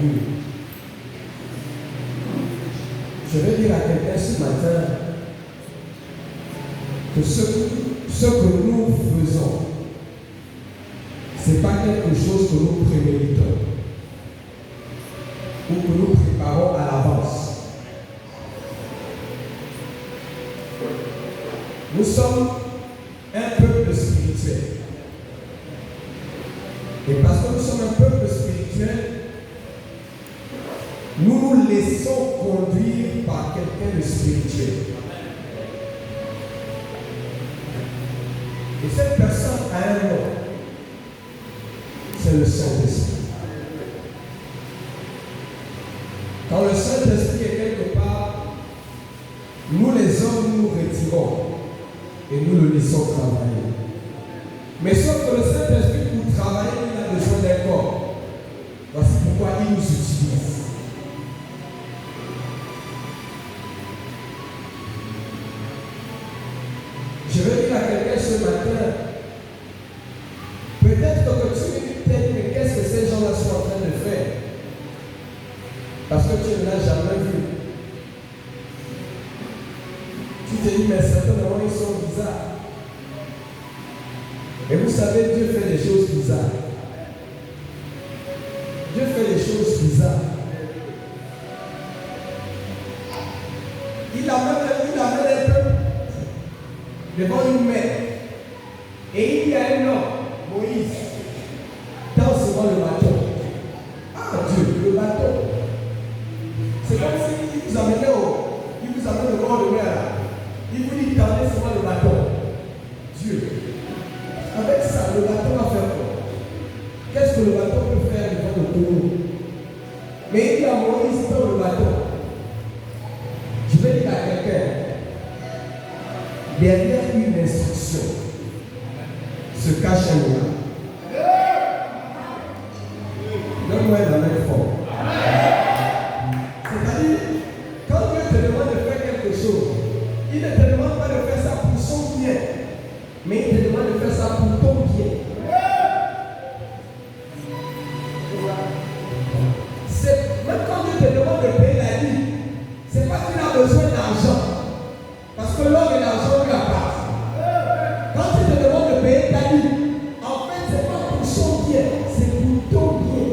conclure. Je vais dire à quelqu'un ce matin que ce que nous faisons, ce n'est pas quelque chose que nous préméditons ou que nous préparons à l'avance. Nous sommes un peuple spirituel. Et parce que nous sommes un peuple spirituel, nous nous laissons conduire par quelqu'un de spirituel. Et cette personne a un nom. C'est le Saint-Esprit. Quand le Saint-Esprit est quelque part, nous les hommes nous retirons et nous le laissons travailler. Mais sauf que le Saint-Esprit, pour travailler, il a besoin d'un corps. Voici pourquoi il nous utilise. Je vais dire à quelqu'un ce matin, peut-être que tu me dis, mais qu'est-ce que ces gens-là sont en train de faire? Parce que tu ne l'as jamais vu. Tu te dis, mais certainement ils sont bizarres. Et vous savez, Dieu fait des choses bizarres. Dieu fait des choses bizarres. Il amène un peuple devant une mer. Et il y a un homme, Moïse, dans le bateau. Ah Dieu, le bateau. C'est comme s'il vous amène au bord de mer. Il vous dit tendez seulement le bateau. Dieu. Avec ça, le bateau va faire quoi? Qu'est-ce que le bateau peut faire devant le tonneau? Mais il y a Moïse dans le bateau. Je vais dire à quelqu'un, derrière une instruction se cache un lien. Donne-moi la main fort. C'est-à-dire, quand Dieu te demande de faire quelque chose, il ne te demande pas de faire ça pour son bien, mais il te demande de faire ça pour ton bien. Même quand Dieu te demande de payer la vie, ce n'est pas qu'il a besoin d'argent, parce que l'homme et l'argent lui appartiennent. Quand il te demande de payer ta vie, en fait, ce n'est pas pour son bien, c'est pour ton bien.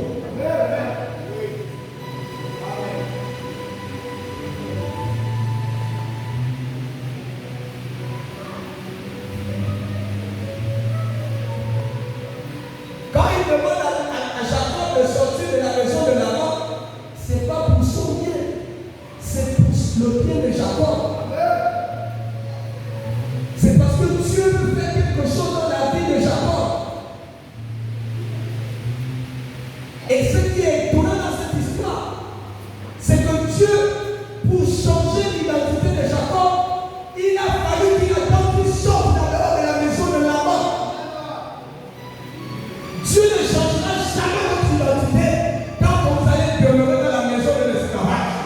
Quand il demande à Jacob de sortir de la maison de Laban, ce n'est pas pour son bien, c'est pour le bien de Jacob. C'est parce que Dieu veut faire quelque chose dans la vie de Jacob. Et ce qui est étonnant dans cette histoire, c'est que Dieu, pour changer l'identité de Jacob, il a fallu qu'il attende qu'il sorte d'abord de la maison de Laban. Dieu ne changera jamais votre identité quand vous allez demeurer dans la maison de l'esclavage.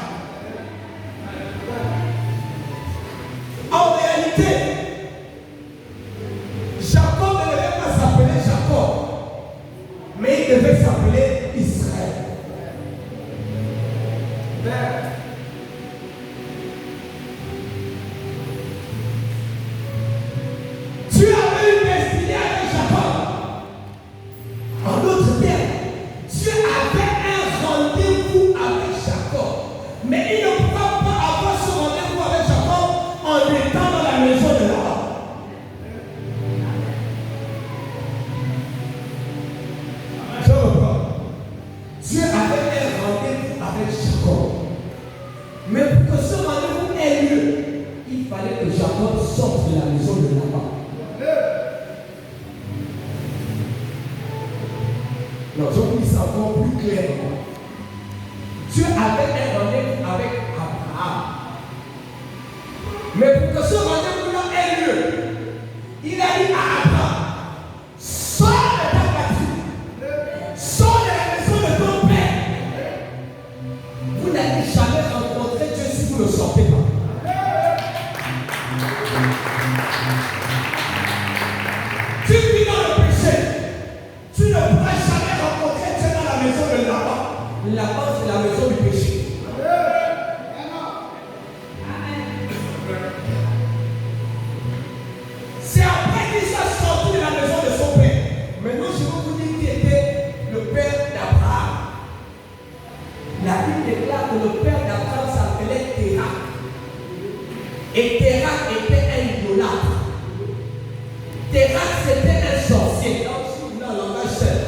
En réalité, Jacob ne devait pas s'appeler Jacob, mais il devait s'appeler Israël. Dieu avait une destinée avec Jacob. En d'autres termes, Dieu avait un rendez-vous avec Jacob. Mais il ne pouvait pas avoir ce rendez-vous avec Jacob en étant dans la maison de Laban. Je reprends. Dieu avait un rendez-vous avec Jacob. Mais pour que ce rendez-vous ait lieu, il fallait que Jacob sorte de la maison de Laban. Non, je vous dis ça encore plus clairement. Dieu avait un rendez-vous avec Abraham. Mais pour que ce rendez-vous-là ait lieu, il a dit à Abraham, sors de ta patrie, sors de la maison de ton père. Vous n'allez jamais rencontrer Dieu si vous ne sortez pas. Tu vis dans le péché, tu ne pourras jamais rencontrer Dieu dans la maison de Laban. Là-bas, c'est la maison du péché. C'est après qu'il soit sorti de la maison de son père. Maintenant, je vais vous dire qui était le père d'Abraham. La Bible déclare que le père d'Abraham s'appelait Térak. Et Térak était un idolâtre. Térak, c'était un sorcier. Dans le langage seul.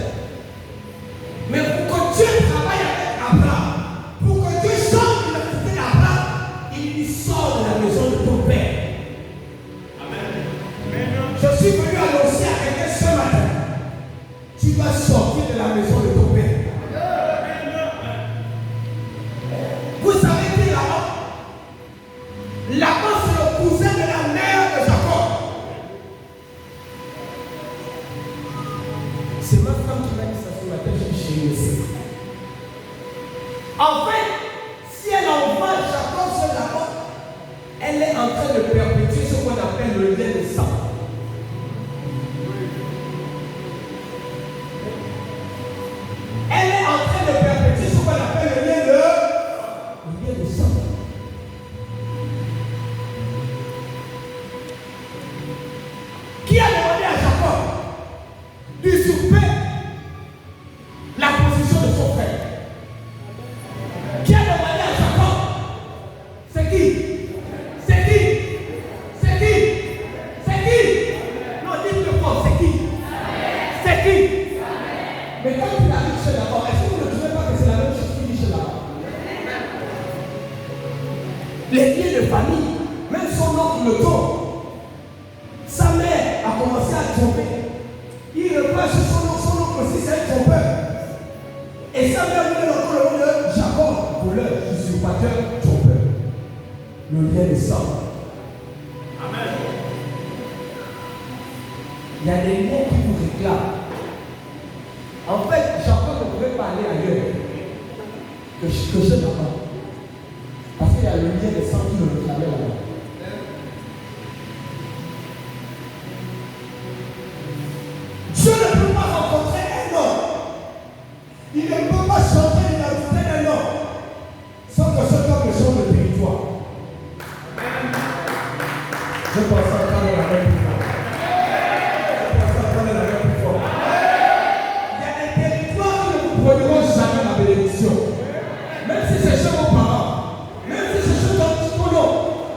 Mais pour que Dieu travaille avec Abraham, pour que Dieu sorte de l'identité d'Abraham, il lui sort de la maison de ton père. Amen. Je suis venu annoncer à quelqu'un ce matin. Tu vas sortir de la maison de ton père. Vous savez qui est là-bas? Là-bas, c'est le cousin de la mère de Jacob. C'est ma femme qui m'a dit ça ce matin, je suis chez aussi. En fait, si elle envoie Jacob sur là-bas, elle est en train de perpétuer ce qu'on appelle le lien de sang. Elle est en train de perpétuer ce qu'on appelle le lien de sang. Qui a demandé à Jacob d'usurper la position de son frère? Qui a demandé à Jacob? C'est qui? C'est qui? C'est qui? C'est qui? Non, dites-le fort, c'est qui? C'est qui? Mais quand il arrive chez Laban, est-ce que vous ne trouvez pas que c'est la même chose qu'il dit chez Laban? Les liens de famille, même son oncle le tombe. Sa mère a commencé à tromper. Il repasse sur son oncle aussi, c'est un trompeur. Et sa mère lui donne encore le nom de Jacob, voleur, usurpateur, trompeur. Le lien de sang. Amen. Il y a des liens qui vous réclament. En fait, Jacob ne pouvait pas aller ailleurs que chez Laban. Parce qu'il y a le lien de sang qui le réclamait là-bas. Dieu ne peut pas rencontrer un homme. Il ne peut pas changer l'identité d'un homme sans que cet homme change de territoire. Je pense à la même plus fort. Il y a des territoires qui ne vous produiront jamais la bénédiction. Même si c'est chez vos parents, même si c'est chez ton petit nom,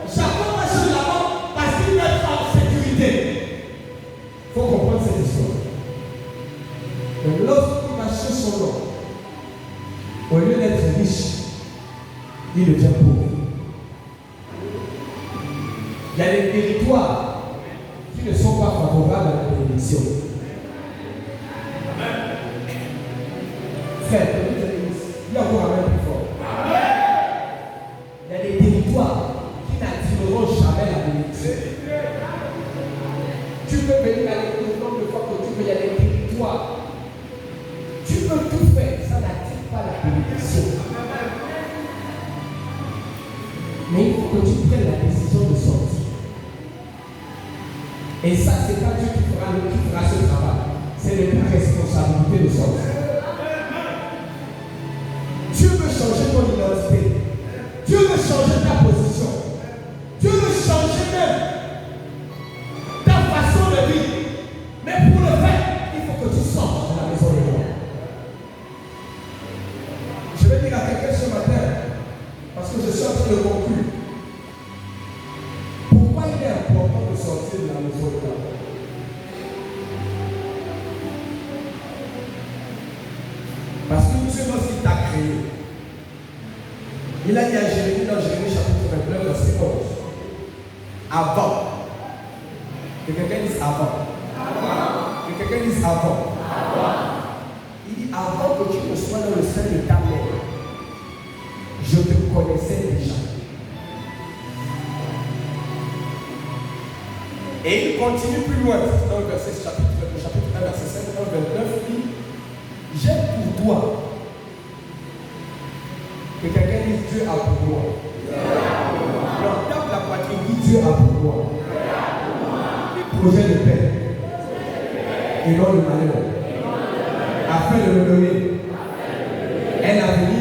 Jacob va chez là-bas parce qu'il veut être en sécurité. Il faut comprendre cette histoire. Donc lorsqu'il va chez son nom, au lieu d'être riche, il devient pauvre. Il y a des territoires qui ne sont pas favorables à la bénédiction. Frère, il y a encore un même plus fort. Il y a des territoires qui n'attireront jamais la bénédiction. Tu peux venir à l'église le nombre de fois que tu veux, il y a des territoires. Tu peux tout faire, ça n'attire pas la bénédiction. Mais il faut que tu prennes la décision de sortir. Et ça, c'est pas Dieu qui fera ce travail. C'est notre responsabilité de sortir. Dieu veut changer ton identité. Dieu veut changer ta position. Dieu veut changer même ta façon de vivre. Mais pour le faire, il faut que tu sortes de la maison de Dieu. Je vais dire à quelqu'un ce matin, parce que je suis en train de conclure. Pourquoi il est important de sortir de la maison de Dieu? Parce que Dieu, lorsqu'il t'a créé, il a dit à Jérémie dans Jérémie chapitre 29, verset 11. Avant. Que quelqu'un dise avant. Que quelqu'un dise avant. Il dit avant que tu ne sois dans le sein de ta mère, je te connaissais déjà. Et il continue plus loin dans le chapitre 1, verset 5, 29, il dit j'ai pour toi. Que quelqu'un dise Dieu a pour moi. Alors, tape la poitrine, dit Dieu a pour moi. Les projets de paix et non le malheur. Afin de me donner un avenir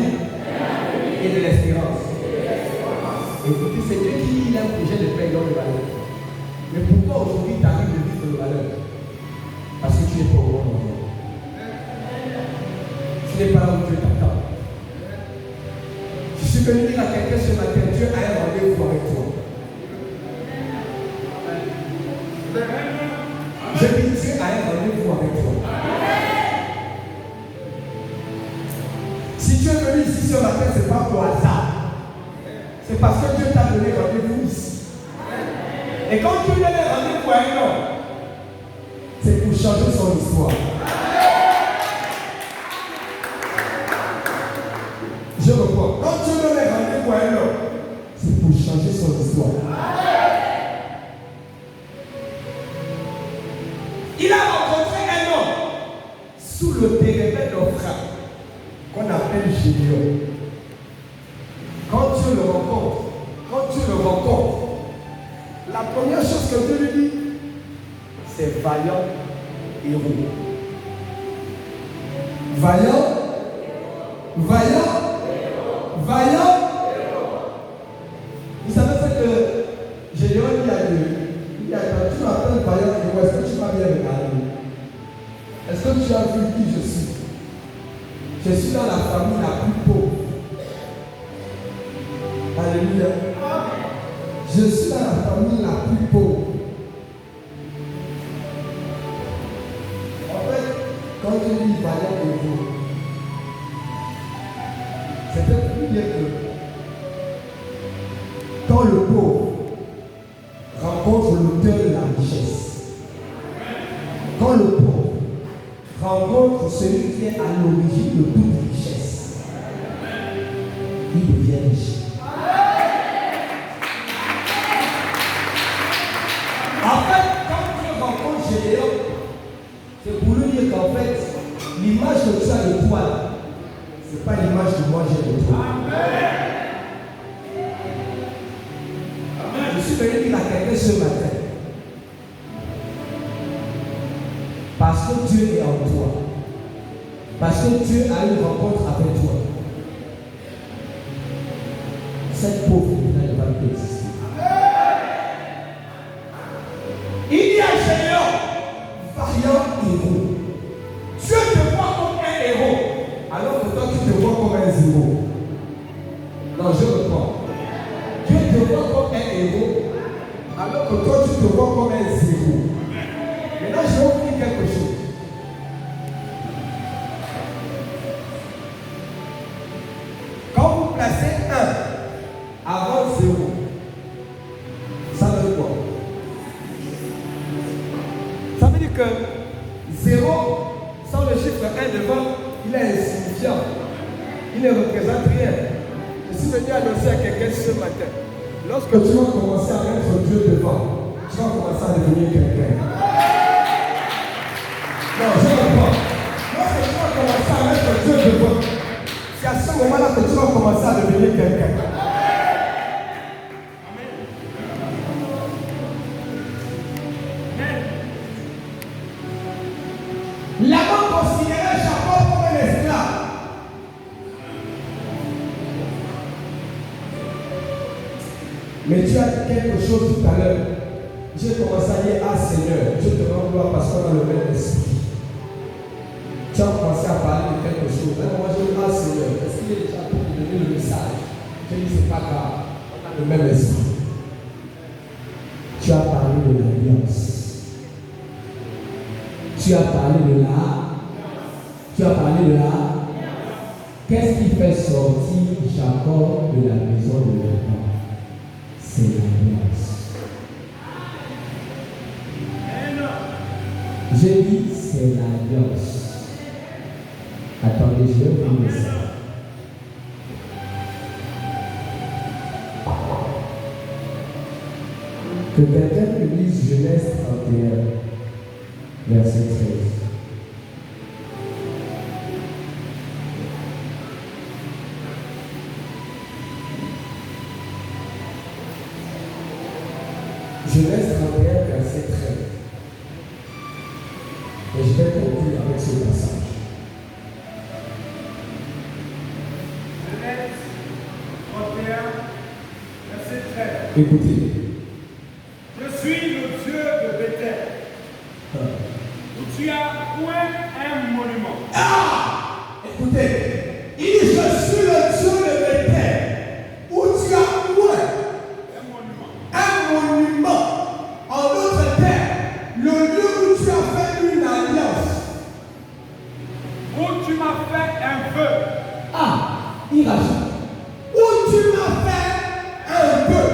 y a un projet de paix dans le malheur. Mais pourquoi aujourd'hui tu arrives de vivre le malheur? Parce que tu es pas au bon endroit. Tu n'es pas là où Dieu t'attend. Je suis venu dire à quelqu'un ce matin, Dieu a un rendez-vous avec toi. Je dis, Dieu a un rendez-vous avec toi. Si tu es venu ici ce matin, ce n'est pas au hasard. C'est parce que Dieu t'a donné rendez-vous ici. Et quand Dieu donne un rendez-vous à un homme, c'est pour changer son histoire. Je reprends. Quand Dieu donne un rendez-vous à un homme, c'est pour changer son histoire. Il a rencontré un homme sous le périmètre d'Ophra qu'on appelle Gédéon. Quand Dieu le rencontre, la première chose que Dieu lui dit, c'est vaillant héros. Vaillant. Vous savez ce que Gédéon dit à Dieu. Il a dit, tu m'appelles vaillant héros, est-ce que tu m'as bien regardé? Est-ce que tu as vu qui je suis? Je suis dans la famille la plus pauvre. Alléluia. Je suis dans la famille la plus pauvre. En fait, quand tu dis vaillant héros, c'était pour dire que quand le pauvre rencontre l'auteur de la richesse, quand le pauvre rencontre celui qui est à l'origine de toute richesse, il devient riche. En fait, quand tu rencontres Gédéon, c'est pour lui dire qu'en fait, l'image que tu as de toi, ce n'est pas l'image que moi j'ai de toi. Je suis venu dire à quelqu'un ce matin. Parce que Dieu est en toi. Parce que Dieu a une rencontre avec toi. Cette pauvreté ne va plus exister. Il y a Gédéon, vaillant héros. Dieu te voit comme un héros, alors que toi tu te vois comme un zéro. Non, je reprends. Dieu te voit comme un héros, alors que toi tu te vois comme un zéro. Maintenant, je vais vous dire quelque chose. Quand vous placez 1 avant 0, ça veut dire quoi? Ça veut dire que 0, sans le chiffre 1 devant, il est insignifiant. Il ne représente rien. Je suis venu annoncer à quelqu'un ce matin. Lorsque tu vas commencer à mettre Dieu devant, tu vas commencer à devenir quelqu'un. Non, je ne veux pas. Lorsque tu vas commencer à mettre Dieu devant, c'est à ce moment-là que tu vas commencer à devenir quelqu'un. Laban considérait Jacob comme un esclave. Mais tu as dit quelque chose tout à l'heure. J'ai commencé à dire, ah Seigneur, je te rends gloire parce qu'on a le même esprit. Tu as commencé à parler de quelque chose. Moi je dis, ah Seigneur, est-ce qu'il est déjà pour te donner le message? Je dis, c'est pas grave, on a le même esprit. Tu as parlé de l'alliance. Tu as parlé de la. Qu'est-ce qui fait sortir Jacob de la maison de Laban? C'est l'alliance. J'ai dit c'est l'alliance. Attendez, je vais vous dire ça. Que quelqu'un me dise Genèse 31, verset 13. Genèse 31, verset 13. Et je vais conclure avec ce passage. Genèse 31, verset 13. Écoutez. Je suis le Dieu de Bethel. Où tu as point un monument. Ah! Écoutez. Il dit, je suis le Dieu de Bethel. Où tu as point un monument. En d'autres termes, le lieu où tu as fait une alliance. Où tu m'as fait un vœu. Ah! Il rajoute. Où tu m'as fait un vœu.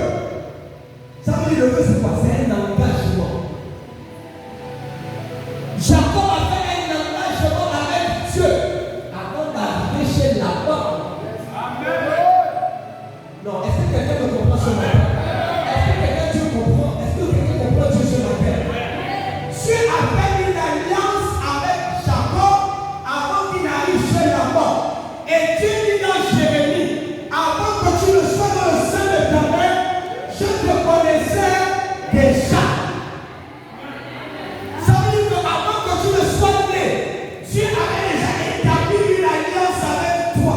Ça veut dire le vœu c'est quoi? C'est un engagement. Jacob a fait un engagement avec Dieu avant d'arriver chez Laban. Amen. Non, est-ce que quelqu'un me comprend ce matin? Est-ce que quelqu'un comprend? Est-ce que quelqu'un comprend Dieu ce matin? Dieu a fait une alliance avec Jacob avant qu'il n'arrive chez Laban. Et Dieu dit dans Jérémie, avant que tu ne sois dans le sein de ta mère, je te connaissais déjà. Ça veut dire qu'avant que tu ne sois né, Dieu avait déjà établi une alliance avec toi.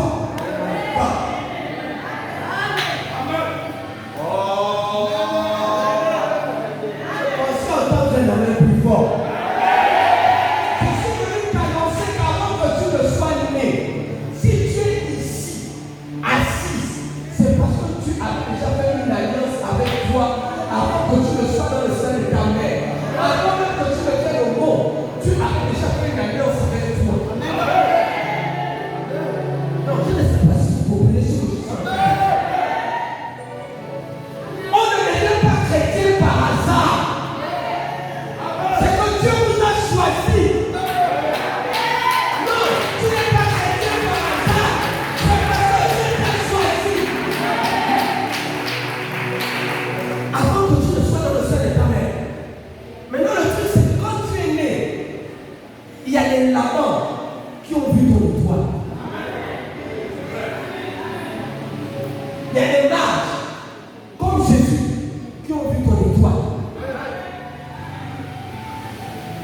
On s'entend un amen plus fort. Je suis venu t'annoncer qu'avant que tu ne sois né, si tu es ici, assis, c'est parce que tu as déjà fait une alliance avec toi avant que tu ne sois dans le sein de ta mère. Avant même que tu ne fasses le monde, tu as déjà fait une alliance avec toi. Non, je ne sais pas si vous comprenez ce que je suis en train de dire. On ne devient pas chrétien par hasard. C'est que Dieu vous a choisi. Non, tu n'es pas chrétien par hasard. C'est parce que Dieu t'a choisi. Avant que tu ne sois dans le sein de ta mère. Maintenant, le truc, c'est que quand tu es né, il y a des lavants qui ont vu ton étoile. Il y a des mages, comme Jésus, qui ont vu ton étoile.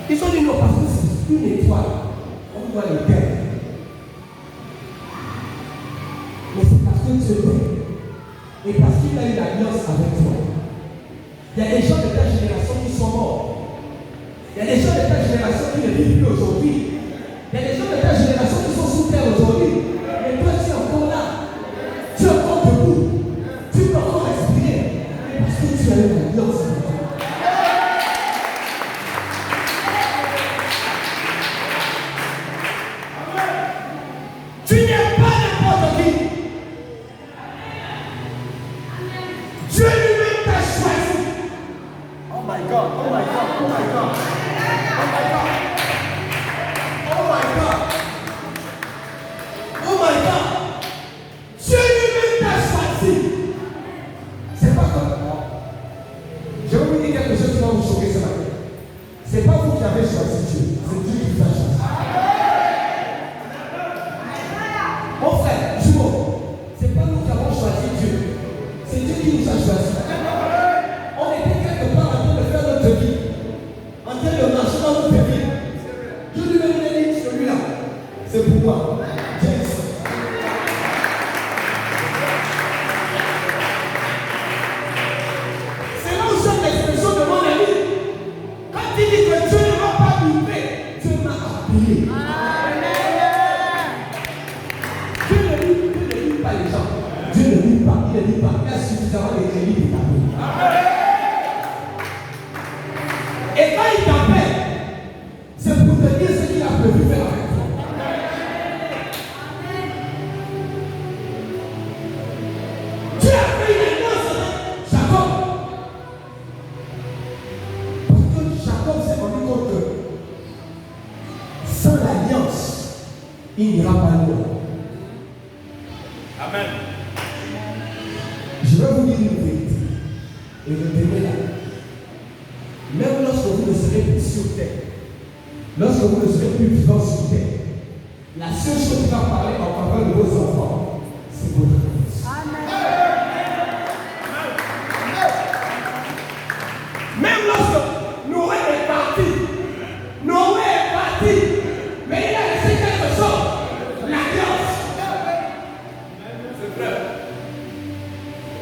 Ils ont dit non, parce que c'est une étoile. On doit le perdre. Mais c'est parce que Dieu t'aime. Et parce qu'il a eu l'alliance avec toi. Il y a des gens de ta génération qui sont morts. Il y a des gens de ta génération qui ne vivent plus aujourd'hui. Il y a des gens de ta génération qui sont sous terre aujourd'hui. Mais toi, tu es encore là. Tu es encore debout. Tu peux encore respirer. Parce que tu as eu l'alliance avec toi. Tu n'es pas n'importe qui. Dieu lui-même t'a choisi. Oh my God, oh my God, oh my God. Oh my God. Oh my God. Oh my God. Dieu lui-même t'a choisi. C'est pas comme moi. Je vais vous dire quelque chose qui va vous choquer ce matin. C'est pas vous qui avez choisi Dieu. C'est Dieu qui vous a choisi. Mon frère, jumeau, c'est pas nous qui avons choisi Dieu. C'est Dieu qui nous a choisi. On était quelque part en train de faire notre vie. En train de marcher dans notre vie. Dieu lui-même a dit, celui-là, c'est pour moi. Yes. C'est là où j'ai l'expression de mon ami. Quand il dit que Dieu ne m'a pas livré, Dieu m'a appelé. Dieu ne lit pas les gens. Dieu ne lit pas, il ne lit pas. Il y a suffisamment de crédits pour t'appeler. Et quand il t'appelle, c'est pour te dire ce qu'il a prévu faire avec toi. Tu as fait une alliance avec Jacob. Parce que Jacob s'est rendu compte que sans l'alliance, il n'ira pas loin. Amen. Je vais vous dire une vérité. Et retenez-la. Même lorsque vous ne serez plus sur terre, lorsque vous ne serez plus vivant sur terre, la seule chose qui va parler en faveur de vos enfants, c'est votre alliance. Même lorsque Noé est parti, mais il a laissé quelque chose, l'alliance. C'est vrai.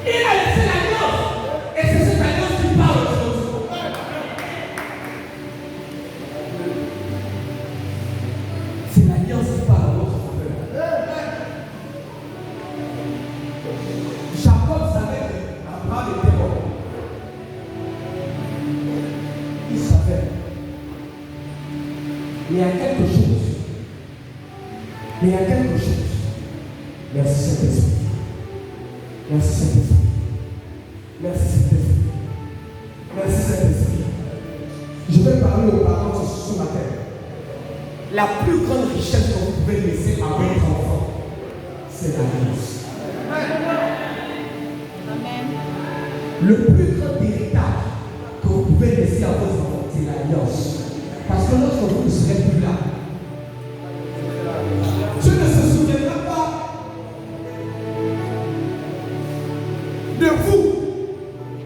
Il a laissé l'alliance. Mais il y a quelque chose. Merci Saint-Esprit. Merci Saint-Esprit. Merci Saint-Esprit. Merci Saint-Esprit. Je vais parler aux parents ce matin. La plus grande richesse que vous pouvez laisser à votre enfant, c'est l'alliance. Amen. Le plus grand héritage que vous pouvez laisser à vos enfants, c'est l'alliance. Parce que lorsque vous ne serez plus là, Dieu ne se souviendra pas de vous,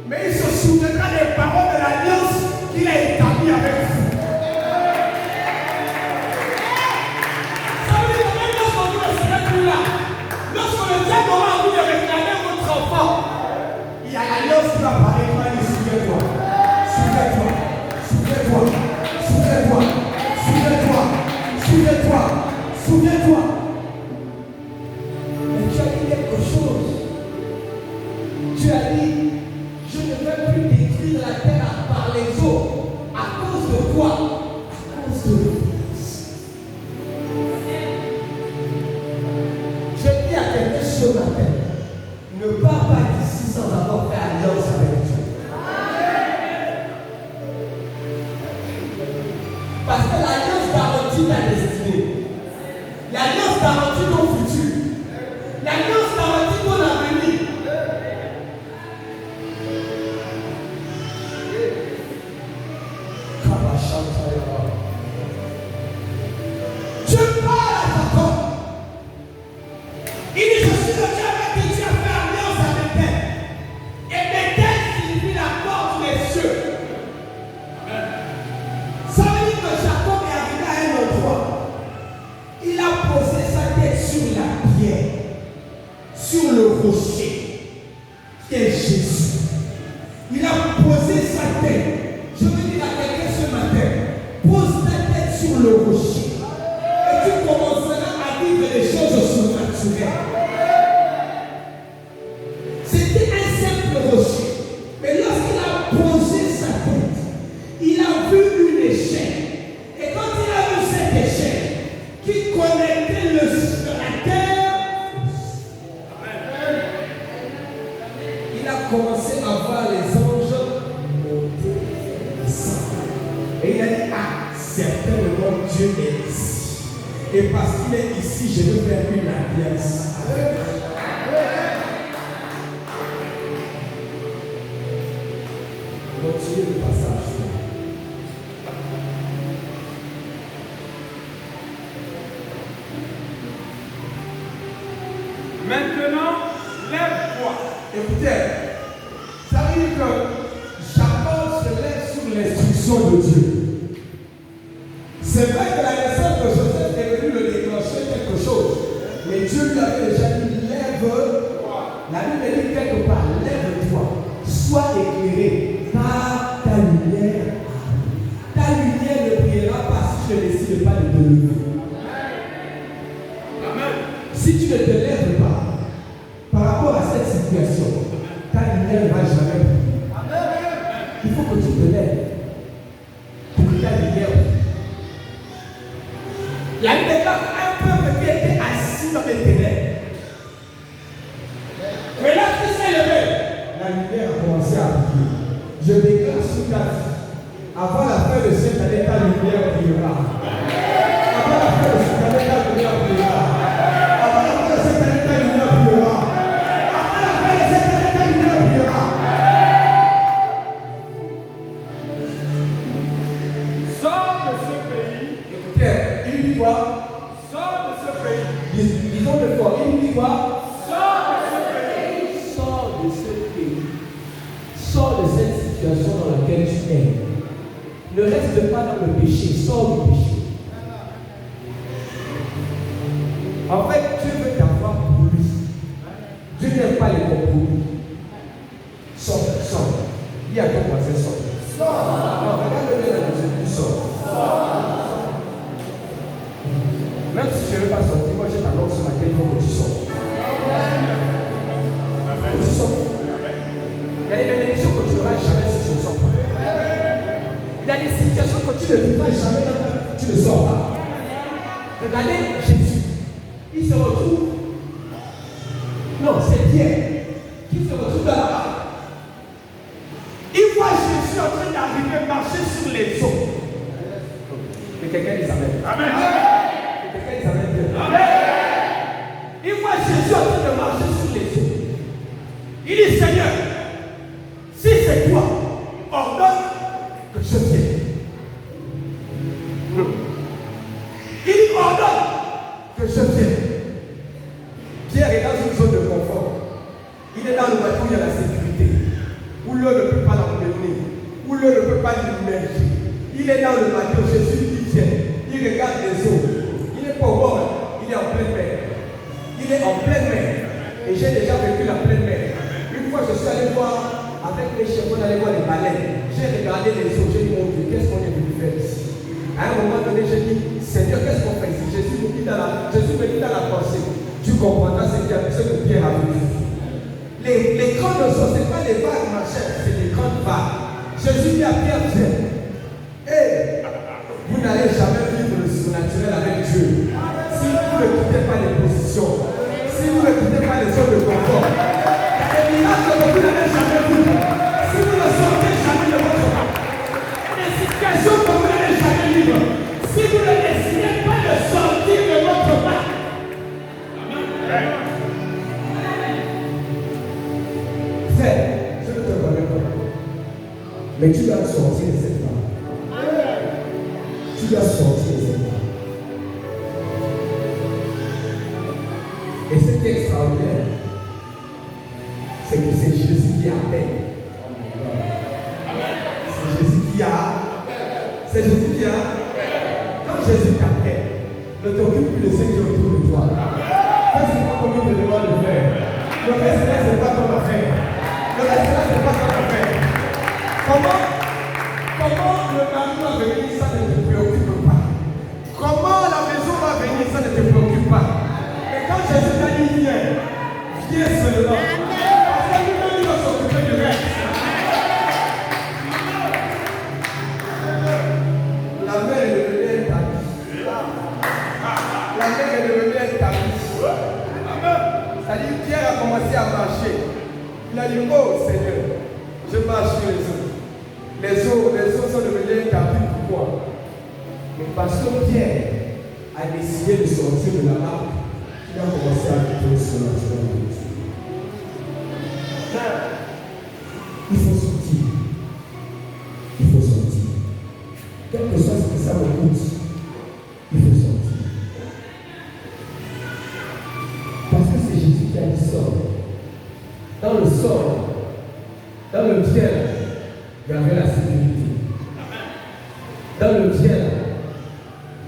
mais il se souviendra des paroles de l'alliance qu'il a établie avec vous. Ça veut dire que même lorsque vous ne serez plus là, lorsque le diable aura envie de réclamer votre enfant, il y a l'alliance qui va parler, il va dire souviens-toi, souviens-toi, souviens-toi, souviens-toi, souviens-toi, souviens-toi, souviens-toi. Mais tu as dit quelque chose. Tu as dit, je ne vais plus détruire la terre par les eaux. À cause de quoi? À cause de l'alliance. Je dis à quelqu'un ce matin, ne pars pas d'ici sans avoir fait alliance avec Dieu. Parce que l'alliance garantit ta destinée. L'alliance garantit ton futur. L'alliance garantit ton avenir. Tu parles à Jacob. Il dit, je suis le Dieu avec qui tu as fait alliance avec elle. Et Bethel signifie la porte des cieux. Ça veut dire que Jacob est arrivé à un endroit. Il a posé sa tête sur la pierre, sur le rocher, qui est Jésus. Il a posé sa tête. Je veux dire à quelqu'un ce matin, pose ta tête sur le rocher. Et tu commenceras à vivre des choses surnaturelles. C'était un simple rocher. Mais lorsqu'il a posé sa tête, il a vu une échelle. Et quand il a vu cette échelle qui connectait la terre, il a commencé à voir les anges monter et descendre. Et il a dit, ah, certainement Dieu est ici. Et parce qu'il est ici, je vais faire une alliance. Continuez le passage. Maintenant, lève-toi. Écoutez, ça veut dire que Jacob se lève sous l'instruction de Dieu. C'est vrai que la naissance de Joseph est venue le déclencher quelque chose. Mais Dieu lui avait déjà dit, lève-toi. La Bible dit quelque part, lève-toi. Sois éclairé par ta lumière. Ta lumière ne brillera pas si tu ne décides pas de te lever. Amen. Si tu ne te lèves pas, par rapport à cette situation, ta lumière ne va jamais briller. Il faut que tu te lèves pour que ta lumière brille. La Bible déclare un peuple qui était assis dans les ténèbres. Mais lorsqu'il s'est levé, la lumière a commencé à briller. Je déclare sur ta vie, avant la fin de cette année, ta lumière brillera. Avant la fin de cette année, ta lumière brillera. Avant la fin de cette année, ta lumière brillera. Avant la fin de cette année, ta lumière brillera. Sors de ce pays. Écoutez, il dit quoi? Sors de ce pays. Disons le fort, il dit quoi? Sors de ce pays. Sors de ce pays. Sors de cette situation dans laquelle tu es. Ne reste pas dans le péché, sors du péché. En fait, Dieu veut t'avoir pour lui. Dieu n'aime pas les compromis. Sors, sors. Dis à ton voisin, sors. Non, regarde-le dans les yeux, tu sors. Même si je ne veux pas sortir, moi j'ai t'annonce ce matin, il faut que tu sortes. Que tu sortes. Il y a des bénédictions que tu n'auras jamais si tu ne sors pas. Il y a des situations que tu ne vivras jamais dans ta vie. tu ne sors pas. Regardez Jésus. Il se retrouve. Non, c'est Pierre qui se retrouve dans la barque. Il voit Jésus en train d'arriver, marcher sur les eaux. Et quelqu'un dit Amen. Amen. Et quelqu'un dit Amen. Amen. Il voit Jésus en train de marcher sur les eaux. Il dit Seigneur, si c'est toi, ordonne que je vienne. Il dit ordonne que je vienne. Pierre est dans une zone de confort. Il est dans le bateau où il y a la sécurité. Où l'eau ne peut pas l'empêcher. Où l'eau ne peut pas l'immerger. Il est dans le bateau, Jésus lui vient. Il regarde les eaux. Il n'est pas au bord, il est en pleine mer. Il est en pleine mer. Et j'ai déjà vécu la pleine mer. Une fois, je suis allé voir avec les chefs, on allait voir les baleines. J'ai regardé les eaux, j'ai dit, mon Dieu, qu'est-ce qu'on est venu faire ici? À un moment donné, j'ai dit, Seigneur, qu'est-ce qu'on fait ici? Jésus me dit dans la pensée. Tu comprendras ce que Pierre a vu. Les grandes eaux, ce n'est pas les vagues, ma chère, c'est les grandes vagues. Jésus dit à Pierre, viens. Hey, vous n'allez jamais vivre le surnaturel avec Dieu. Si vous ne quittez pas les positions, si vous ne quittez pas les zones de confort, les miracles que vous n'allez jamais vivre. Si vous ne sortez jamais de votre part, les situations que vous n'allez jamais vivre, si vous ne décidez pas de sortir de votre part. Frère, je ne te connais pas, mais tu dois sortir de cette part. Tu dois sortir de cette part. Et ce qui est extraordinaire, c'est que c'est Jésus qui appelle. C'est Jésus qui a. C'est Jésus qui a. Quand Jésus t'appelle, ne t'occupe plus de ce qui est autour de toi. Ça, c'est pas comme il te demande de faire. Le reste, là, c'est pas ton affaire. Le reste, là, c'est pas ton affaire. Comment le mari va venir, ça ne te préoccupe pas. Comment la maison va venir, ça ne te préoccupe pas. Mais quand Jésus t'a dit viens seulement. Parce que lui-même, il va s'occuper du reste. La mer est devenue un tapis. La mer est devenue un tapis. C'est-à-dire, Pierre a commencé à marcher. Il a dit, oh Seigneur, je marche sur les eaux. Les eaux sont devenues un tapis pour moi. Mais parce que Pierre a décidé de sortir de la barque, il a commencé à vivre sur la joie de Dieu. Il faut sortir. Il faut sortir. Quel que soit ce que ça me coûte, il faut sortir. Parce que c'est Jésus qui a dit sort. Dans le sort, dans le ciel, il y avait la sécurité. Dans le ciel,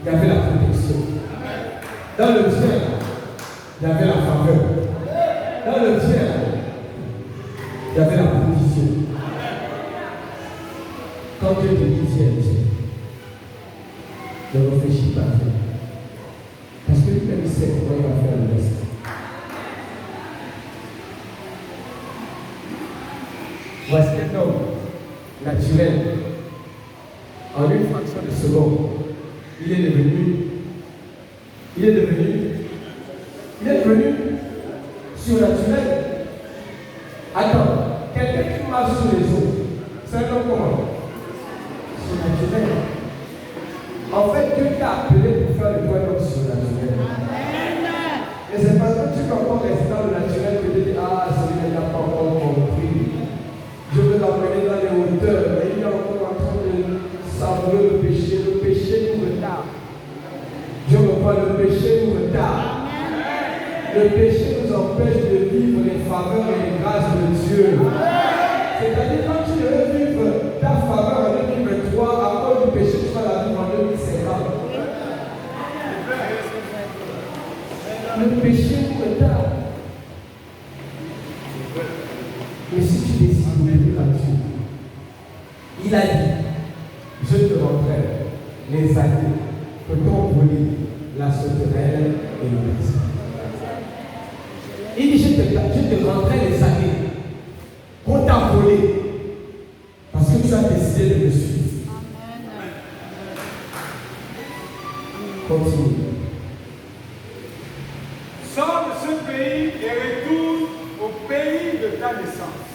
il y avait la protection. Dans le ciel, il y avait la faveur. Dans le ciel, il y avait la provision. Quand Dieu te dit viens, ne réfléchis pas. Parce que lui-même il sait comment il va faire le reste. Voici un homme naturel. En une fraction de seconde, il est devenu surnaturel. Attends, quelqu'un qui marche sur les eaux, c'est un homme comment? Surnaturel. En fait, Dieu t'a appelé pour faire de toi un homme surnaturel. Et c'est parce que tu peux encore rester dans le naturel que tu dis, ah, celui-là n'a pas encore compris. Je veux l'emmener dans les hauteurs, et il est encore en train de savourer le péché. Le péché nous retarde. Je reprends, le péché nous retarde. Le péché nous empêche de vivre les faveurs et les grâces de Dieu. C'est-à-dire, quand tu veux vivre ta faveur en 2023, à cause du péché, tu vas la vivre en 2050. Le péché nous retarde. Mais si tu décides de vivre là-dessus, il a dit, je te montrerai les années que t'ont volé la sauterelle et le reste. Il dit, je te montrerai les années qu'on t'a volé parce que tu as décidé de me suivre. ce pays et retourne au pays de ta naissance.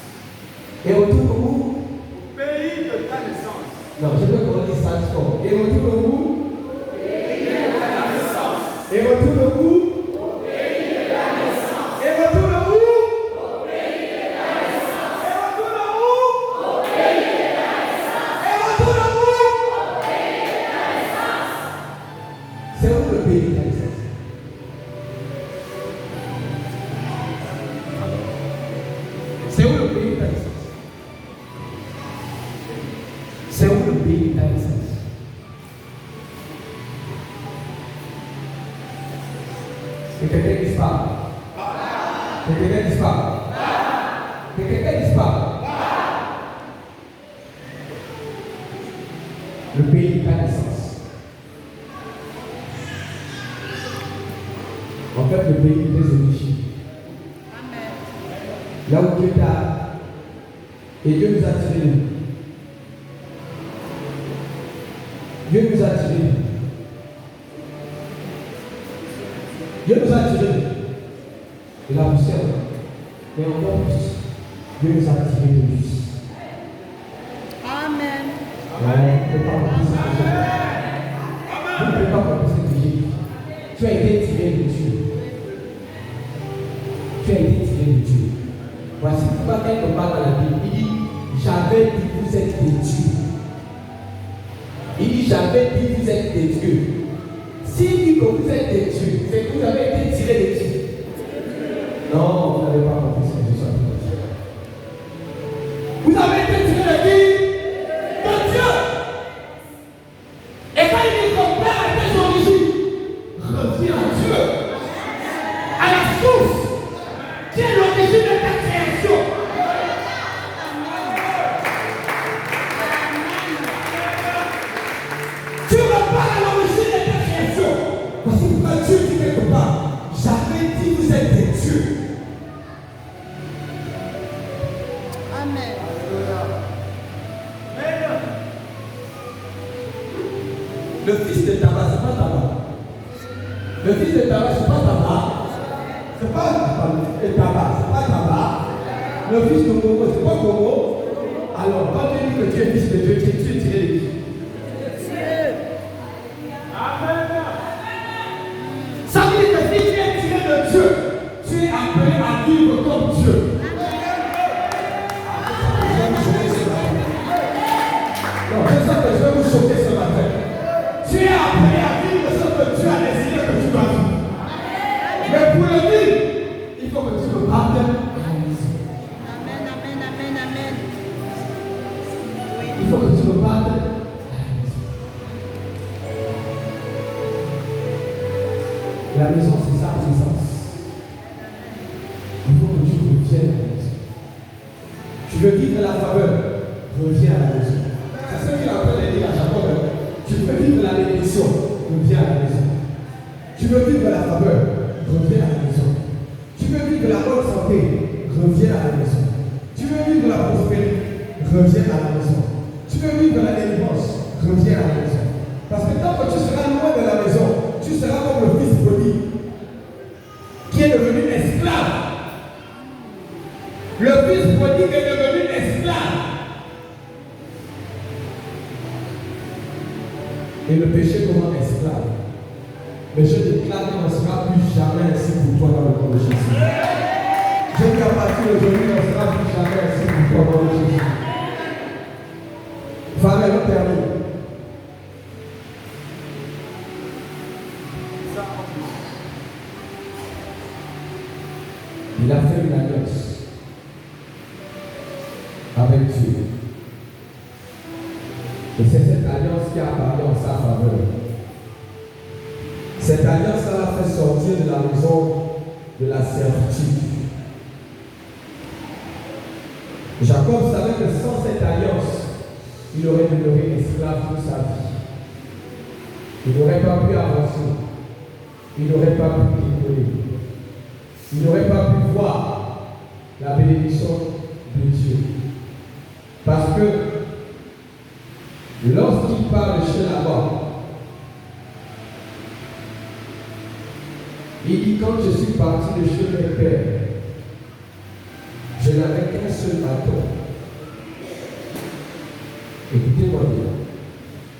Et retourne où? Au pays de ta naissance. Non, je veux qu'on dise ça fort. Et retourne où? Au pays de ta naissance. Et retourne où? Au pays de ta naissance. Et retourne où? Au pays de ta naissance. Et retourne où? Au pays de ta naissance. Et retourne où? Au pays de ta naissance. C'est où le pays de ta naissance? C'est où le pays de ta naissance? C'est où le pays de ta naissance? Que quelqu'un disparaît. Que quelqu'un disparaît. Que quelqu'un disparaît. Le pays de ta naissance. En fait, le pays de tes origines. Là où Dieu t'a. Et Dieu nous a tirés. Dieu nous a tirés. Dieu nous a tirés de la poussière. Et encore plus, Dieu nous a tirés de lui. Amen. On ne peut pas comprendre ce que j'ai dit. On ne peut pas comprendre ce que j'ai dit. Tu as été tiré de Dieu. Tu as été tiré de Dieu. Voici pourquoi quelque part dans la Bible, il dit j'avais dit vous êtes des dieux. Il dit j'avais dit vous êtes des dieux. S'il dit que vous êtes des dieux, c'est que vous avez été tiré de Dieu. Non, vous n'avez pas compris ce que je suis en train de dire. Vous avez été tiré de qui? De Dieu. Et quand il dit qu'on perd à tes origines, reviens à Dieu. À la source. Qui est l'origine de ta création. Tu repars à l'origine de ta création. Voici pourquoi Dieu dit quelque part, j'avais dit vous êtes des dieux. Amen. Le fils de tabac, c'est pas tabac. Le fils de tabac, c'est pas tabac. C'est pas tabac, c'est pas tabac. Le fils de Congo, c'est pas Congo. Alors, quand tu dis que tu es fils de Dieu, tu es tiré de qui? Ça veut dire que si tu es tiré de Dieu, tu es appelé à vivre comme Dieu. Non, c'est ça que je vais vous choquer ce matin. Tu es appelé à vivre ce que Dieu a décidé que tu dois vivre. Mais pour le vivre, il faut que tu te partes à la maison. Amen, amen, amen, amen. Il faut que tu te partes à la maison. La maison, c'est sa présence. Il faut que tu reviennes à la maison. Tu veux vivre la faveur, reviens à la maison. C'est ce qu'il appelle les dire à Jacob. Tu veux vivre la bénédiction, reviens à la maison. Tu veux vivre la faveur, reviens à la maison. Tu veux vivre la bonne santé, reviens à la maison. Tu veux vivre la prospérité, reviens à la maison. Tu veux vivre la délivrance, reviens à la maison. Parce que tant que tu seras loin de la maison, tu seras comme le fils prodigue qui est devenu esclave. Le fils prodigue est devenu esclave. Et le péché comme esclave. Mais je déclare qu'il ne sera plus jamais ainsi pour toi dans le nom de Jésus. Je dis à partir d'aujourd'hui, il ne sera plus jamais ainsi pour toi dans le nom de Jésus. Famille, on termine. Il a fait une alliance avec Dieu. Et c'est cette alliance qui a apparu en sa faveur. Cette alliance l'a fait sortir de la maison de la servitude. Jacob savait que sans cette alliance, il aurait demeuré esclave toute sa vie. Il n'aurait pas pu avancer. Il n'aurait pas pu évoluer. Il n'aurait pas pu voir la bénédiction de Dieu. Parce que lorsqu'il parle chez Laban, il dit quand je suis parti de chez mes pères, je n'avais qu'un seul bâton. Écoutez-moi bien.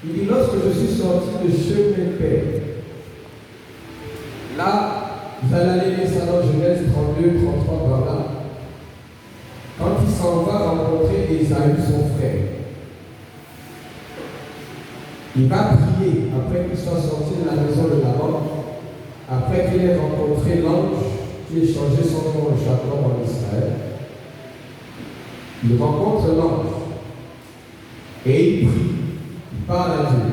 Il dit, lorsque je suis sorti de chez mes pères, là, vous allez aller lire ça dans Genèse 32, 33 par là. Quand il s'en va rencontrer Ésaü, son frère, il va prier après qu'il soit sorti de la maison de Laban, après qu'il ait rencontré l'ange qui ait changé son nom en Jacob en Israël. Il rencontre l'ange et il prie, il parle à Dieu.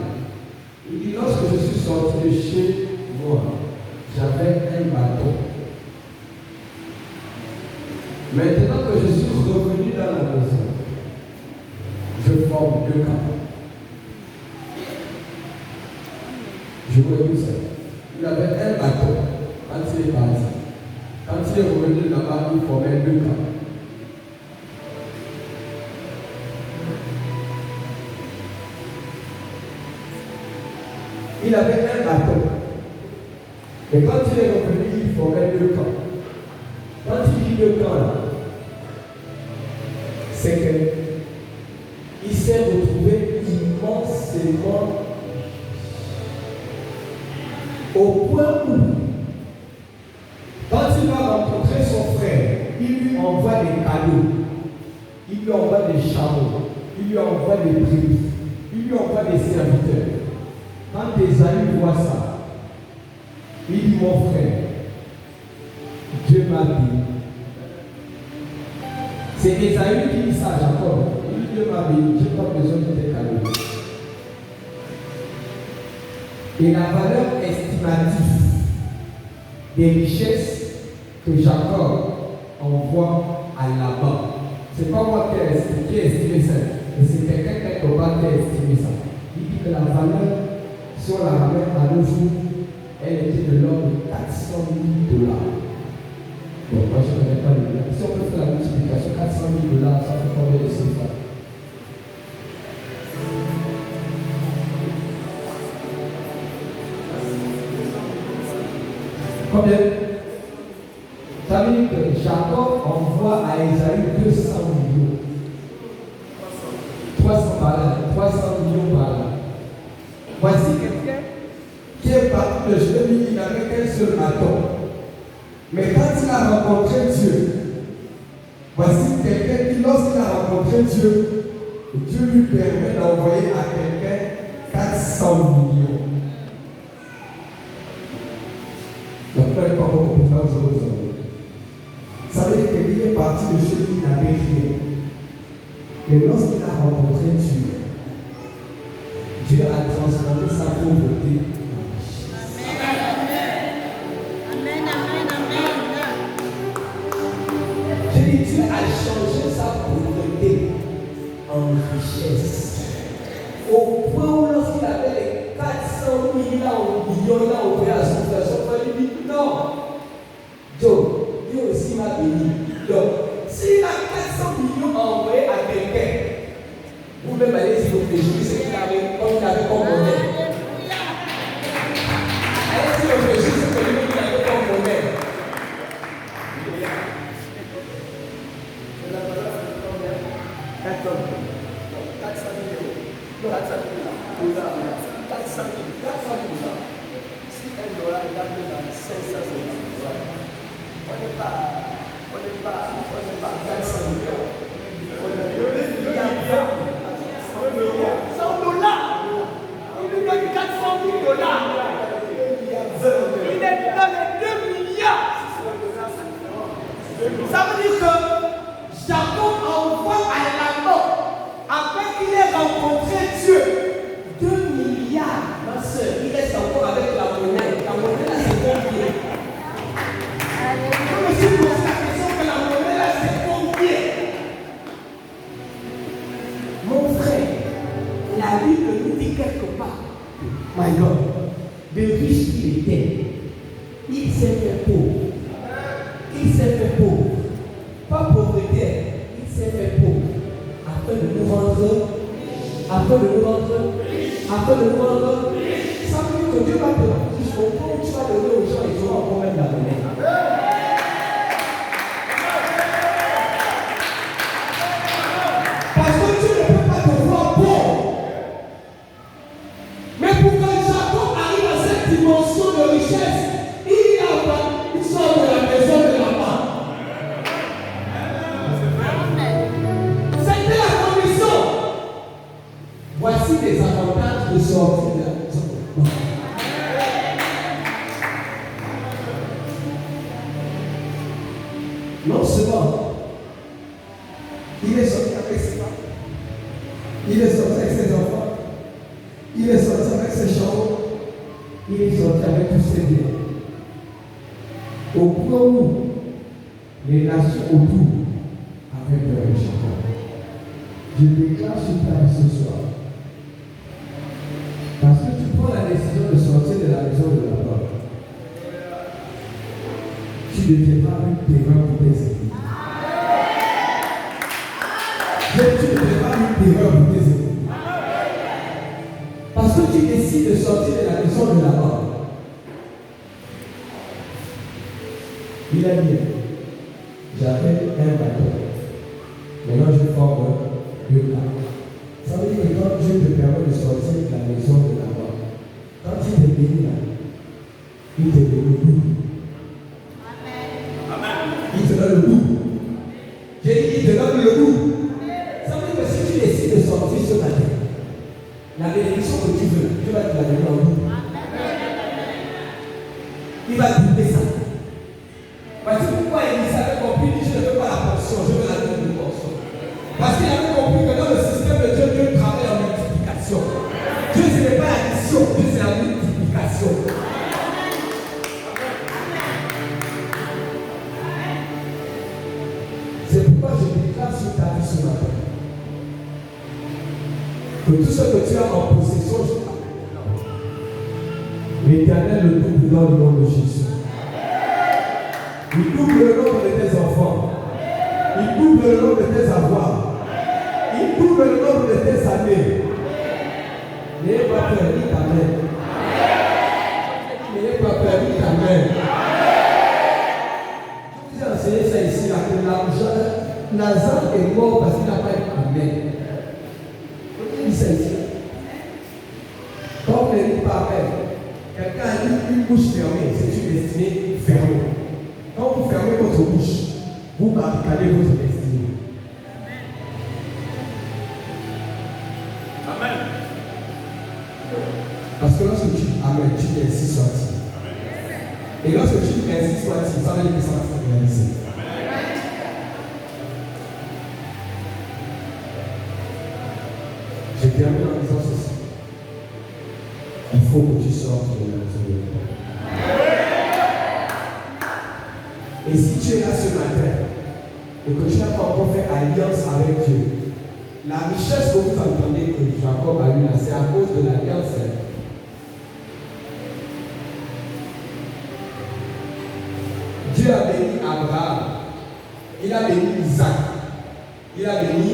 Il dit, lorsque je suis sorti de chez moi, j'avais un bâton. Maintenant que je suis revenu dans la maison, je forme deux camps. Je vous dis ça. Il avait un bâton quand il est parti. Quand il est revenu là-bas, il formait deux camps. Il avait un bâton. Et quand il est revenu, il formait deux camps. Quand il dit deux camps là, c'est qu'il s'est retrouvé immensément au point où, quand il va rencontrer son frère, il lui envoie des cadeaux, il lui envoie des chameaux, il lui envoie des brebis, il lui envoie des serviteurs. Quand Ésaü voit ça, il dit, mon frère, Dieu m'a béni. C'est Ésaü qui dit ça à Jacob. Il dit, Dieu m'a béni, je n'ai pas besoin de tes cadeaux. Et la valeur estimative des richesses que Jacob envoie à Laban, ce n'est pas moi qui ai estimé ça, mais c'est quelqu'un quelque part qui a estimé ça. Il dit que la valeur, si on la ramène à nos jours, elle était de l'ordre de 400 000 $. Bon, moi je ne connais pas le dollar. Si on peut faire la multiplication, 400 000 $, ça fait combien de CFA? Combien? Ça veut dire que Jacob envoie à Ésaü 200 millions. 300 millions par là. Voici quelqu'un qui est parti de chez lui, il n'avait qu'un seul bâton. Mais quand il a rencontré Dieu, voici quelqu'un qui, lorsqu'il a rencontré Dieu, Dieu lui permet d'envoyer à quelqu'un 400 millions. La frère n'est pas beaucoup pour faire aux autres. Ça veut dire qu'il est parti de chez lui, il n'avait rien. Mais lorsqu'il a rencontré Dieu, Dieu a transformé sa pauvreté. Amen, amen, amen. J'ai dit, Dieu a changé sa pauvreté en richesse. Au point où lorsqu'il avait les 400 millions, il a envoyé à son frère. Son frère lui dit, non, Dieu aussi m'a béni. Donc, s'il a 400 millions à envoyer à quelqu'un, vous-même allez y réfléchir, c'est qu'il avait comme modèle. Allez y réfléchir, c'est que lui avait comme modèle. La valeur, c'est combien? 400 millions. 400 000 $. Si $1 est appelé dans 500 000 $, on n'est pas 400 millions. $100. Il lui donne 400 000 $. Il est dans les 2 milliards. Ça veut dire que Jacob envoie à Laban, après qu'il ait rencontré Dieu, 2 milliards, ma soeur. Il reste encore avec la monnaie. La monnaie là, c'est combien? Je me suis posé la question que la monnaie là, c'est combien? Mon frère, la Bible nous dit quelque part, my God, de riche qu'il était, il s'est fait pauvre. Il s'est fait pauvre. Pas pauvreté, il s'est fait pauvre. Afin de nous rendre. Ça veut dire que Dieu va te rendre jusqu'au point où tu vas donner aux gens et tu vas encore même la monnaie. Non seulement il est sorti avec ses femmes, il est sorti avec ses enfants, il est sorti avec ses chambres, il est sorti avec tous ses biens. Au point où les nations autour avaient peur de Jacob. Je déclare sur ta vie ce soir. Parce que tu prends la décision de sortir de la maison de la mort. Tu deviendras une terreur pour tes ennemis. Tu deviendras une terreur pour tes ennemis. Parce que tu décides de sortir de la maison de la mort. Il a dit, j'avais un bateau. Maintenant je forme deux plats. Ça veut dire que quand Dieu te permet de sortir de la maison de la mort, quand il te bénit là, il te donne le goût. Il te donne le goût. J'ai dit, il te donne le goût. Ça veut dire que si tu décides de sortir ce matin, la bénédiction que tu veux, Dieu va te la donner en goût. Il va te goûter ça. Voici pourquoi Élie avait compris, je ne veux pas la portion, je veux la double portion. Parce qu'il avait compris que dans le système de Dieu, Dieu travaille en multiplication. Dieu, ce n'est pas l'addition, Dieu, c'est la multiplication. C'est pourquoi je déclare sur ta vie ce matin que tout ce que tu as en possession, l'Éternel le double dans le nom de Jésus. Il double le nombre de tes enfants. Il double le nombre de tes avoirs. Il double le nombre de tes années. N'ayez pas peur, dites Amen. N'ayez pas peur, dites Amen. Je vous ai enseigné ça ici, là, que Lazare est mort parce qu'il n'a pas dit Amen. Vous avez dit ça ici. Quand vous ne dites pas Amen, quelqu'un a dit une bouche fermée, c'est une destinée fermée. Quand vous fermez votre bouche, vous barricadez votre destinée. Amen. Parce que lorsque tu dis Amen, tu dis ainsi soit-il. Et lorsque tu dis ainsi soit-il, ça veut dire que ça va se réaliser. Je termine en disant ceci. Il faut que tu sortes de la maison de Dieu. Et si tu es là ce matin et que tu n'as pas encore fait alliance avec Dieu, la richesse que vous entendez que Jacob a eu là, c'est à cause de l'alliance. Dieu a béni Abraham, il a béni Isaac, il a béni,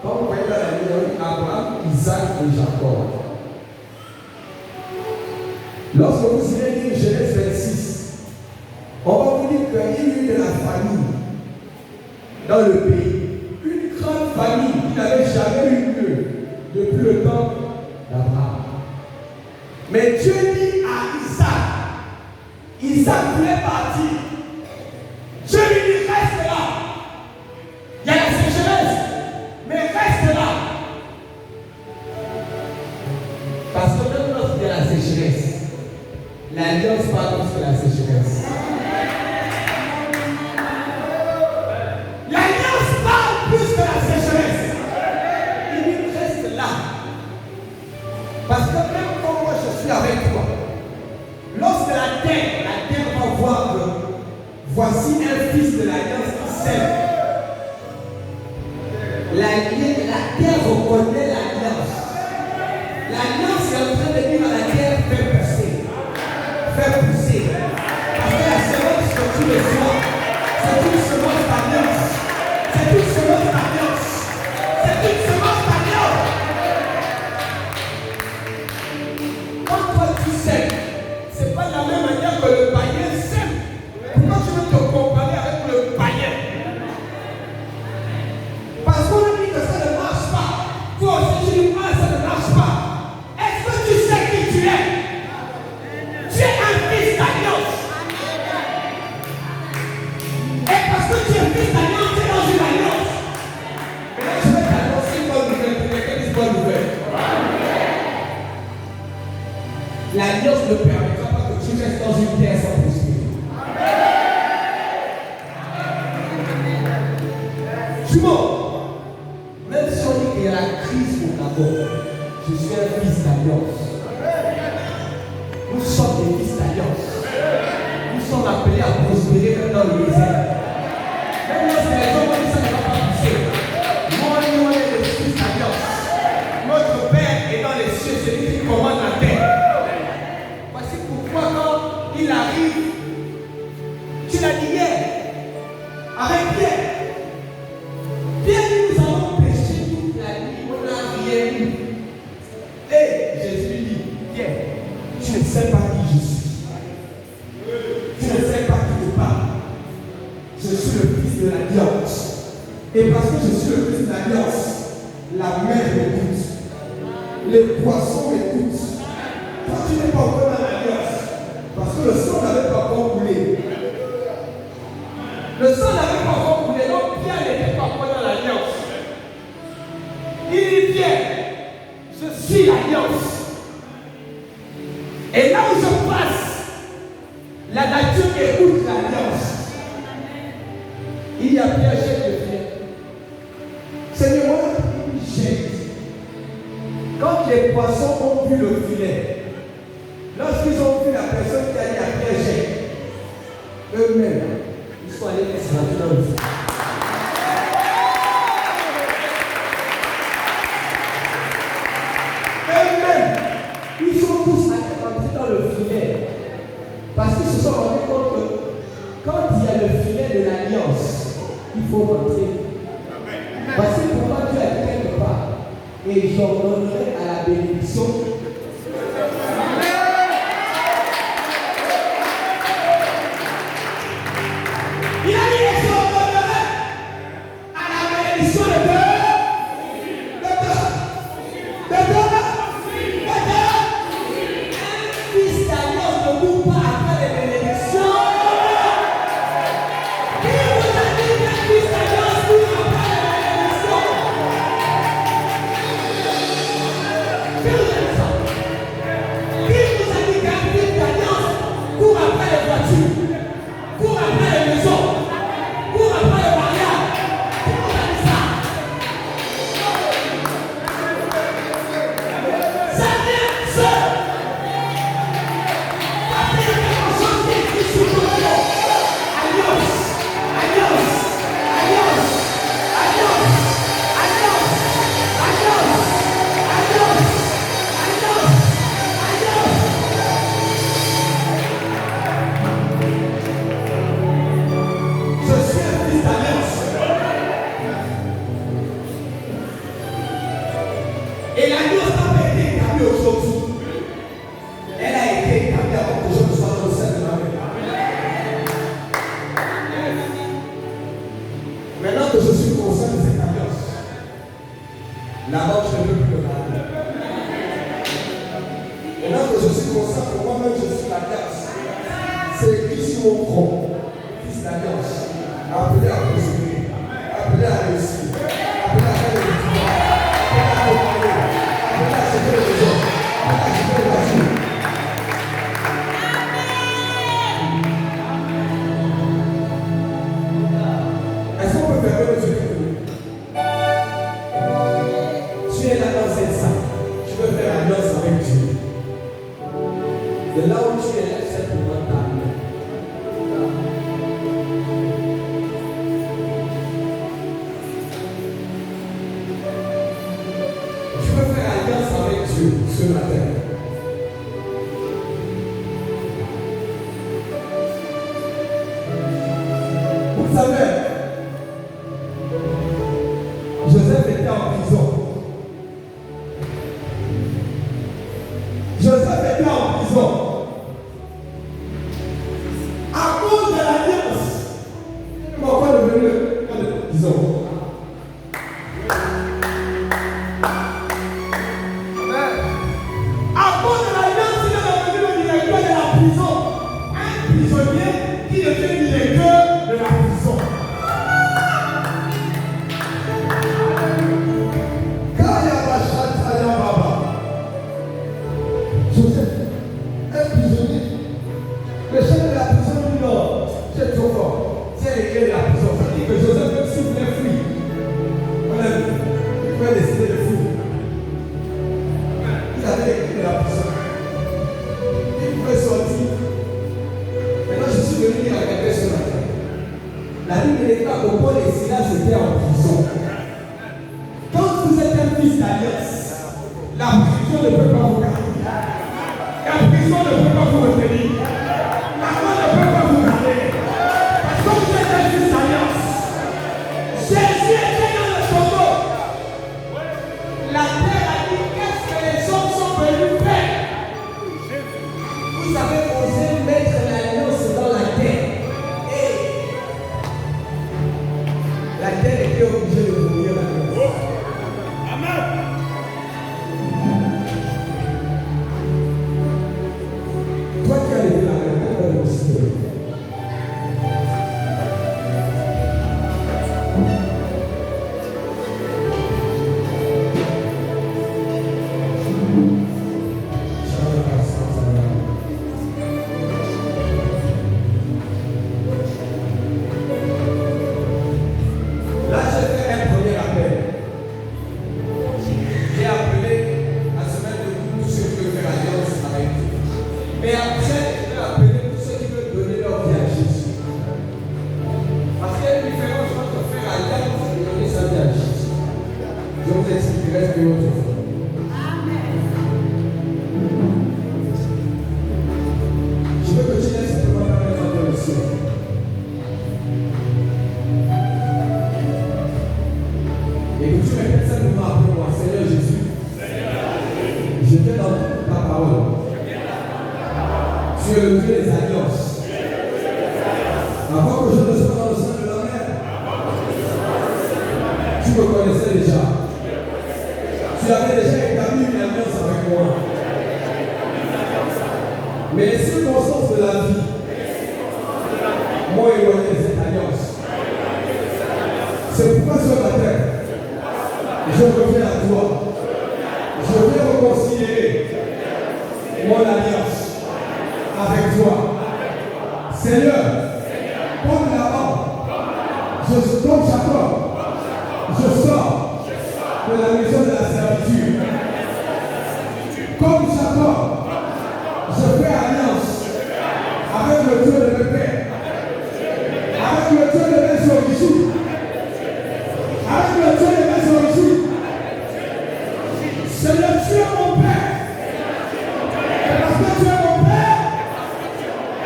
quand vous voyez dans la Bible, Abraham, Isaac et Jacob. Lorsque vous irez lire Genèse 26, on va vous dire qu'il y a eu de la famille dans le pays. Une grande famille qui n'avait jamais eu lieu depuis le temps d'Abraham. Mais Dieu dit à Isaac voulait partir. Dieu lui dit reste là. Il y a la sécheresse, mais reste là. Parce que même lorsqu'il y a la sécheresse, l'alliance parle plus que la sécheresse. L'alliance parle plus que la sécheresse. Il dit reste là. Parce que même quand moi je suis avec toi, lorsque la terre va voir que voici un fils de l'alliance qui sème. La terre reconnaît l'alliance. L'alliance est en train de dire à la terre fais pousser. Fais pousser. Parce que la semence que tu reçois, c'est une semence d'alliance. C'est une semence d'alliance. C'est une semence d'alliance. Quand toi tu sèmes, c'est pas de la même manière que le païen sème. Pourquoi tu veux te comparer avec le païen? Parce qu'on dit que ça ne marche pas. Toi aussi tu dis ah ça ne marche pas. Est-ce dans le désert. Même lorsque les gens vont dire ça ne va pas pousser. Moi, nous, on est les fils d'alliance. Notre Père est dans les cieux, c'est lui qui commande la terre. Voici pourquoi quand il arrive, tu l'as dit hier, avec Pierre. Pierre dit, nous avons péché toute la nuit, on n'a rien vu. Et Jésus lui dit, Pierre, tu ne sais pas qui je suis. Tu ne sais pas qui je parle. Je suis le fils de l'alliance. Et parce que je suis le fils de l'alliance, la mer m'écoute. Les poissons m'écoutent. Toi, tu n'es pas encore dans l'alliance. Parce que le sang n'avait pas encore coulé. Le sang n'avait pas encore coulé. Donc Pierre n'était pas encore dans l'alliance. Il dit Pierre, je suis l'alliance. Et là où je passe, la nature écoute l'alliance. Il y a Pierre, jette le filet. Seigneur, moi, jette. Quand les poissons ont vu le filet, lorsqu'ils ont vu la personne qui a dit à Pierre, jette, eux-mêmes, ils sont allés s'élancer dans le filet. Eux-mêmes, ils sont tous allés rentrer dans le filet. Parce qu'ils se sont rendus compte que quand il y a le filet de l'alliance, il faut rentrer. Voici pourquoi Dieu est quelque part. Et j'ordonnerai à la bénédiction. Il a dit que j'ordonnerai à la bénédiction de Dieu. Un fils d'alliance ne court pas après les bénédictions. Qui vous a dit qu'un fils d'alliance court après les bénédictions? Qui vous a dit ça? Qui vous a dit qu'un fils d'alliance court après les voitures, court après les maisons, court après les mariages? Qui vous a dit ça? Ça vient seul. Parce qu'il y a quelque chose qui est écrit sur ton nom. Alliance, alliance, alliance, alliance, alliance, alliance, alliance, alliance, alliance. Je suis un fils d'alliance. Et l'alliance n'a pas été établie aujourd'hui. Elle a été établie avant que je ne sois dans le sein de ma mère. Maintenant que je suis conscient de cette alliance, là-bas je ne veux plus le parler. Maintenant que je suis conscient que moi-même je suis l'alliance, c'est écrit sur mon front, fils d'alliance, appelé à prospérer, appelé à réussir, appelé à faire le pouvoir, appelé à commander, appelé à acheter les maisons, appelé à acheter les voitures. Est-ce qu'on peut fermer les yeux? Tu es là dans cette salle. Tu veux faire alliance avec Dieu. De là où tu es là, c'est pour ta main. Tu veux faire alliance avec Dieu ce matin. Vous savez, Joseph était en prison. Joseph était en prison. À cause de l'alliance. Pourquoi devenu le prison? À cause de l'alliance, il est devenu le directeur de la prison. Un prisonnier qui devient directeur de la prison. Joseph, un prisonnier. Le chef de la prison dit non, c'est trop fort. C'est les clés de la prison. Ça dit que Joseph, même s'il voulait fuir, il pouvait décider de fuir. Il avait les clés de la prison. Il pouvait sortir. Maintenant, je suis venu dire à quelqu'un Bible déclare que Paul et Silas étaient en prison. Quand vous êtes un fils d'alliance, la prison ne peut pas vous garder. La prison ne peut pas vous retenir. La mort ne peut pas vous garder. Parce que vous êtes un fils d'alliance. Jésus était dans le tombeau. La terre a dit qu'est-ce que les hommes sont venus faire. Vous avez osé mettre l'alliance dans la terre. Et la terre était obligée de mourir l'alliance. Amen. Toi qui as levé la main, pourquoi le Seigneur? Là, j'ai fait un premier appel. J'ai appelé à se mettre debout tous ceux qui veulent faire alliance avec Dieu. Mais après, je vais appeler tous ceux qui veulent donner leur vie à Jésus. Parce qu'il y a une différence entre faire alliance et donner sa vie à Jésus. Je vous expliquerai ce que l'autre fois. Je veux que tu laisses simplement ta main dans le ciel. Et que tu répètes simplement après moi, Seigneur Jésus, je viens dans ta parole. Tu es le Dieu des alliances. Avant que je ne sois dans le sein de la mer, tu me connaissais déjà. Tu avais déjà établi une alliance avec moi. Mais les circonstances de la vie m'ont éloigné de cette alliance. C'est pourquoi ce matin, je reviens à toi. Je viens reconsidérer mon alliance avec toi. Seigneur, comme là-bas, comme Jacob, je sors de la maison de la servitude. Comme Jacob, je fais alliance avec le Dieu de mes pères, avec le Dieu de mes origines, avec le Dieu de mes origines. Seigneur, tu es mon Père. Et parce que tu es mon Père,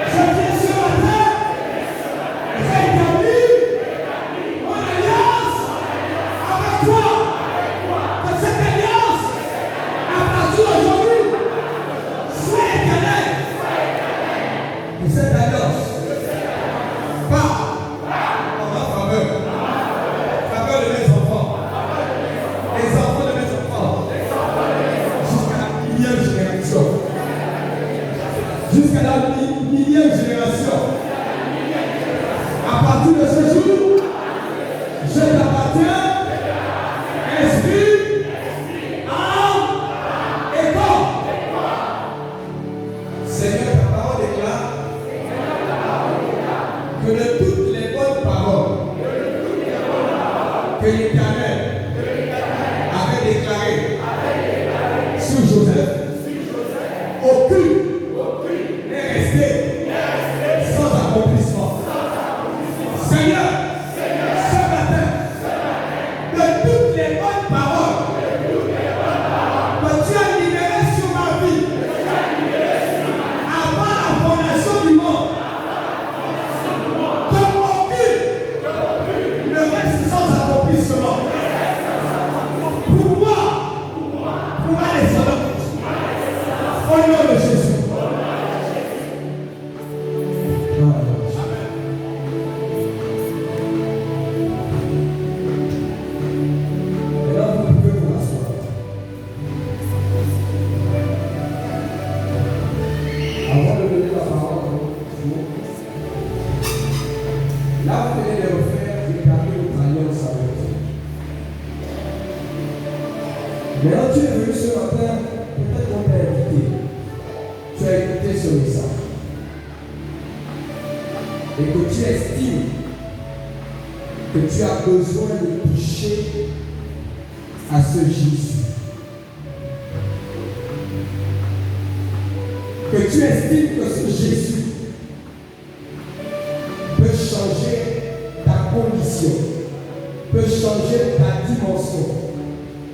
je viens ce matin rétablir mon alliance avec toi. Que cette alliance, à partir d'aujourd'hui, soit éternelle. Et cette alliance part en ma faveur. Faveur de mes enfants. Les enfants de mes enfants. Jusqu'à la millième génération. Jusqu'à la millième génération. À partir de ce jour, je t'appartiens, esprit, âme et corps. Seigneur, ta parole déclare que de toutes les bonnes paroles que l'Éternel avait déclarées sur Joseph, aucune n'est restée sans accomplissement. Seigneur, ce matin, de toutes les bonnes paroles que tu as libérées sur ma vie avant la fondation du monde, que aucune ne reste sans accomplissement. Pour moi, pour ma descendance, au nom de Jésus. Maintenant, vous pouvez vous asseoir. Avant de donner la parole à vous, là vous venez de refaire d'établir votre alliance avec Dieu. Maintenant, tu es venu ce matin, peut-être qu'on t'a invité. Tu as écouté ce message. Et que tu estimes que tu as besoin de toucher à ce Jésus. Que tu estimes que ce Jésus peut changer ta position, peut changer ta dimension,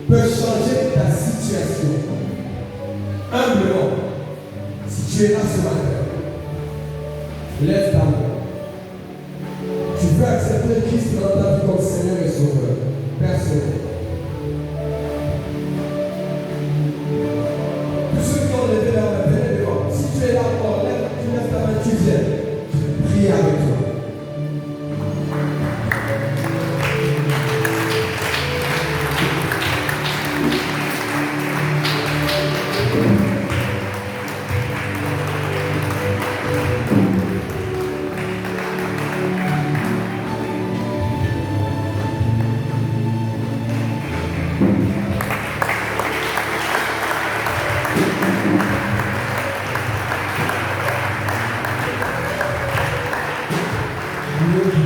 peut changer ta situation. Humblement, si tu es là ce matin, lève ta main. Tu veux accepter Christ dans ta vie comme Seigneur et Sauveur personnel. Tous ceux qui ont levé leur main, venez devant. Si tu es là encore, tu lèves ta main, tu viens. Je vais prier avec toi. Dieu